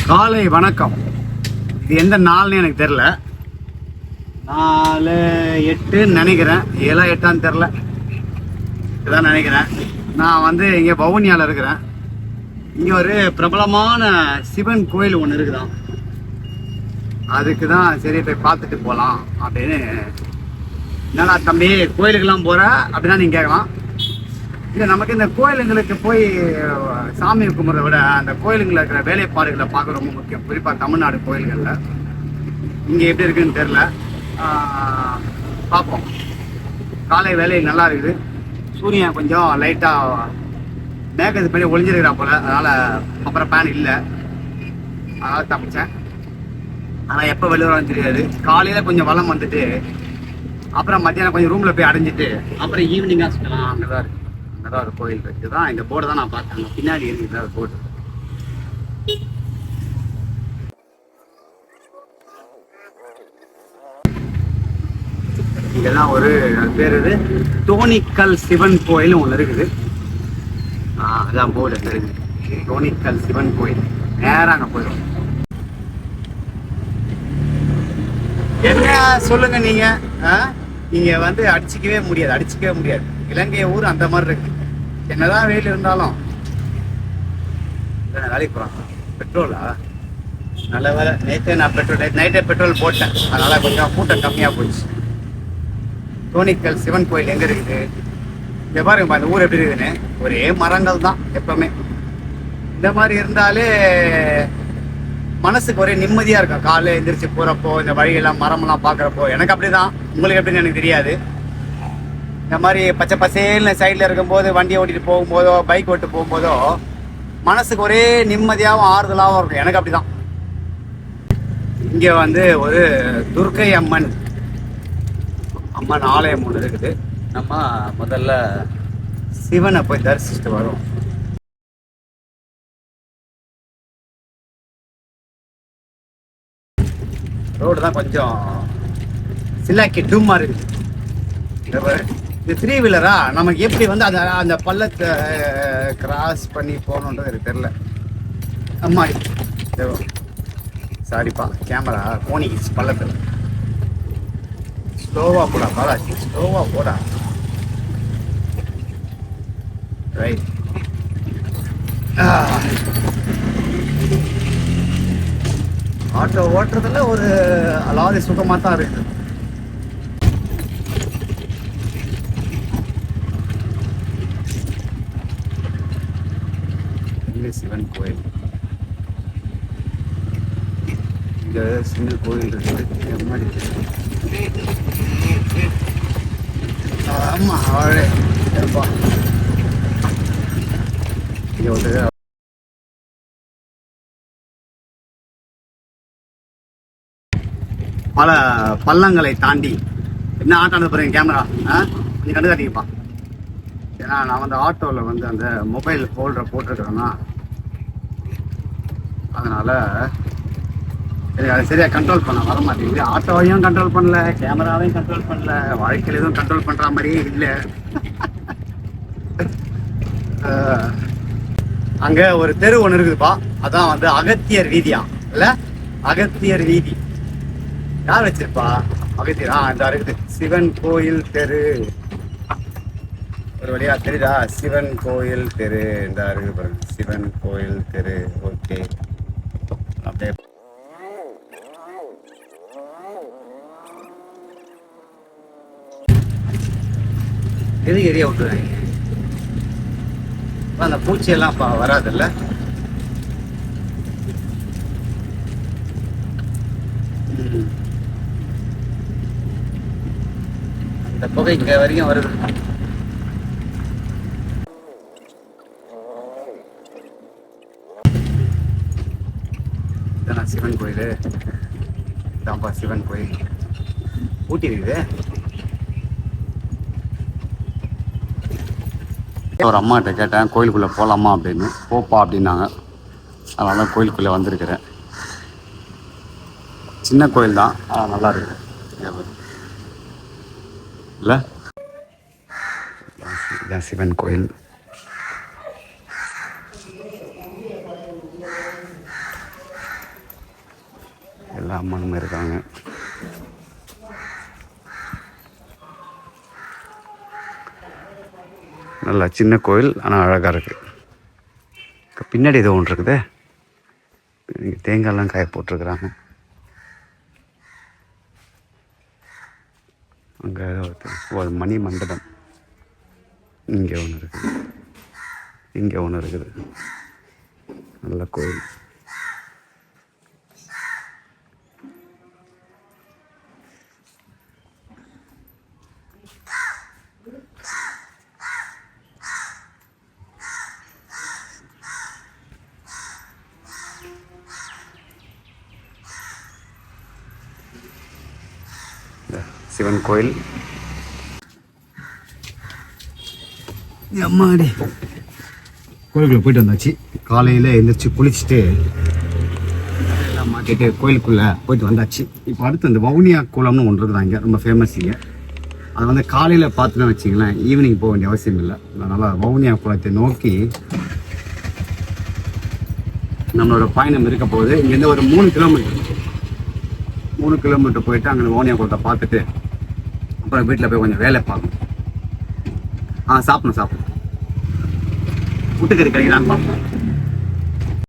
காலை வணக்கம். இது எந்த நாள்னு எனக்கு தெரில. 4/8 நினைக்கிறேன். 7/8 தெரில, இதுதான் நினைக்கிறேன். நான் வந்து இங்கே வவுனியாவில் இருக்கிறேன். இங்கே ஒரு பிரபலமான சிவன் கோயில் ஒன்று இருக்குதான். அதுக்கு தான் சரி போய் பார்த்துட்டு போகலாம் அப்படின்னு. என்னடா தம்பி கோயிலுக்கெல்லாம் போகிற அப்படின்னா நீங்கள் கேட்கலாம். இல்லை, நமக்கு இந்த கோயிலுங்களுக்கு போய் சாமி கும்பிட்றத விட அந்த கோயிலுங்களில் இருக்கிற வேலைப்பாடுகளை பார்க்க ரொம்ப முக்கியம். குறிப்பாக தமிழ்நாடு கோயில்களில் இங்கே எப்படி இருக்குன்னு தெரில. பார்ப்போம். காலை வேலை நல்லா இருக்குது. சூரியன் கொஞ்சம் லைட்டாக மேகத்து பண்ணி ஒளிஞ்சிருக்கிறா போல். அதனால் அப்புறம் பேன் இல்லை, அதனால் தப்பிச்சேன். ஆனால் எப்போ வெளியே தெரியாது. காலையில் கொஞ்சம் வளம் வந்துட்டு அப்புறம் மத்தியானம் கொஞ்சம் ரூமில் போய் அடைஞ்சிட்டு அப்புறம் ஈவினிங்காக சுற்றலாம். அங்கே தான் இருக்குது. அங்கே தான் ஒரு கோயில் இருக்குது. தான் இந்த போர்டு தான் நான் பார்த்தேன். பின்னாடி இருக்குது ஒரு போர்டு. இங்கெல்லாம் ஒரு பேர் இது தோணிக்கல் சிவன் கோயில் ஒன்று இருக்குது. அதான் போர்டு இருக்குது, தோணிக்கல் சிவன் கோயில். நேராக அங்கே போயிடும். என்ன சொல்லுங்க நீங்க? நீங்க வந்து அடிச்சிக்கவே முடியாது. இலங்கை ஊர் அந்த மாதிரி இருக்கு. என்னதான் வெயில் இருந்தாலும் வேலைக்கு போறாங்க. பெட்ரோலா? நல்ல வேலை, நேற்றே நான் நைட்டே பெட்ரோல் போட்டேன். அதனால கொஞ்சம் கூட்டம் கம்மியா போச்சு. தோணிக்கல் சிவன் கோயில் எங்க இருக்குது? இங்க பாருங்க, இந்த ஊர் எப்படி இருக்குதுன்னு. ஒரே மரங்கள் தான் எப்பவுமே. இந்த மாதிரி இருந்தாலே மனசுக்கு ஒரே நிம்மதியா இருக்கும். காலையில் எந்திரிச்சு போறப்போ இந்த வழியெல்லாம் மரமெல்லாம் பாக்குறப்போ. எனக்கு அப்படிதான், உங்களுக்கு எப்படின்னு எனக்கு தெரியாது. இந்த மாதிரி பச்சை பசேல்னு சைட்ல இருக்கும்போது வண்டியை ஓட்டிட்டு போகும்போதோ பைக் ஓட்டு போகும்போதோ மனசுக்கு ஒரே நிம்மதியாகவும் ஆறுதலாகவும் இருக்கும். எனக்கு அப்படிதான். இங்க வந்து ஒரு துர்க்கை அம்மன் ஆலயம் ஒன்று இருக்குது. நம்ம முதல்ல சிவனை போய் தரிசிச்சுட்டு வரோம். ரோடு தான் கொஞ்சம் சில்லாக்கி டூமா இருக்குது. இது 3 வீலரா? நமக்கு எப்படி வந்து அந்த பள்ளத்தை கிராஸ் பண்ணி போகணுன்றது எனக்கு தெரில. அம்மாடி, சாரிப்பா, கேமரா போனிக்கிச்சு பள்ளத்தில். ஸ்லோவாக போடா பாலாச்சி, ஸ்லோவாக போடா. ரைட். ஆட்டோ ஓட்டுறதுல ஒரு அலாதி சுகமாக தான் இருக்குது. இங்கே சிவன் கோயில், இங்கே சின்ன கோயில் இருக்குது. ஆமாம், அவளே இங்கே ஒரு பல பள்ளங்களை தாண்டி என்ன ஆட்டானது பாருங்க. கேமரா கொஞ்சம் கண்டு காட்டிங்கப்பா. ஏன்னா நான் வந்து ஆட்டோவில் வந்து அந்த மொபைல் ஹோல்டரை போட்டிருக்கிறேன்னா அதனால எனக்கு அதை சரியாக கண்ட்ரோல் பண்ண வர மாட்டேங்குது. ஆட்டோவையும் கண்ட்ரோல் பண்ணல, கேமராவையும் கண்ட்ரோல் பண்ணல, வாழ்க்கையில் எதுவும் கண்ட்ரோல் பண்ணுற மாதிரியே இல்லை. அங்கே ஒரு தெரு ஒன்று இருக்குதுப்பா. அதான் வந்து அகத்தியர் வீதியா இல்லை, அகத்தியர் வீதி. யார் வச்சிருப்பா அகத்தியர்? இந்த இருக்குது சிவன் கோயில் தெரு. ஒரு வழியா தெரியுதா? சிவன் கோயில் தெரு இந்த இருக்குது பாருங்க, சிவன் கோயில் தெரு. ஓகே, அப்படியே எதுக்கு எரிய விட்டுறாங்க? அந்த பூச்சியெல்லாம் வராதுல்ல. இந்த புகை இங்க வரைக்கும் வருது. இதான் சிவன் கோயில். இதான்ப்பா சிவன் கோயில். ஊட்டி இருக்குது. ஒரு அம்மாகிட்ட கேட்டேன் கோயிலுக்குள்ளே போகலாமா அப்படின்னு. போப்பா அப்படின்னாங்க. அதனால தான் கோயிலுக்குள்ளே வந்திருக்கிறேன். சின்ன கோயில் தான், நல்லா இருக்குது இல்லை? இதான் சிவன் கோயில். எல்லா அம்மனும் இருக்காங்க. நல்லா சின்ன கோயில், ஆனால் அழகாக இருக்குது. பின்னாடி ஏதோ ஒன்று இருக்குதே, தேங்காயெல்லாம் காய போட்டிருக்கிறாங்க. அங்கே ஒரு மணி மண்டபம் இங்கே ஒன்று இருக்குது, இங்கே ஒன்று இருக்குது. நல்ல கோயில். சிவன் கோயில். அம்மாடி கோயிலுக்குள்ளே போயிட்டு வந்தாச்சு. காலையில் எழுந்திரிச்சு குளிச்சுட்டு எல்லாம் மாட்டிட்டு கோயிலுக்குள்ளே போயிட்டு வந்தாச்சு. இப்போ அடுத்து இந்த வவுனியா குளம்னு ஒன்று இருக்குது, இங்கே ரொம்ப ஃபேமஸ். இங்கே அது வந்து காலையில் பார்த்துன்னு வச்சிங்களேன், ஈவினிங் போக வேண்டிய அவசியம் இல்லை. அதனால் வவுனியா குளத்தை நோக்கி நம்மளோட பயணம் இருக்க போகுது. இங்கேருந்து ஒரு 3 கிலோமீட்டர் போயிட்டு அங்கே வவுனியா குளத்தை பார்த்துட்டு அப்புறம் வீட்டில் போய் கொஞ்சம் வேலை பார்க்கணும். சாப்பிடணும். முட்டுக்கறி கிடைக்கிறான்னு பார்ப்போம்.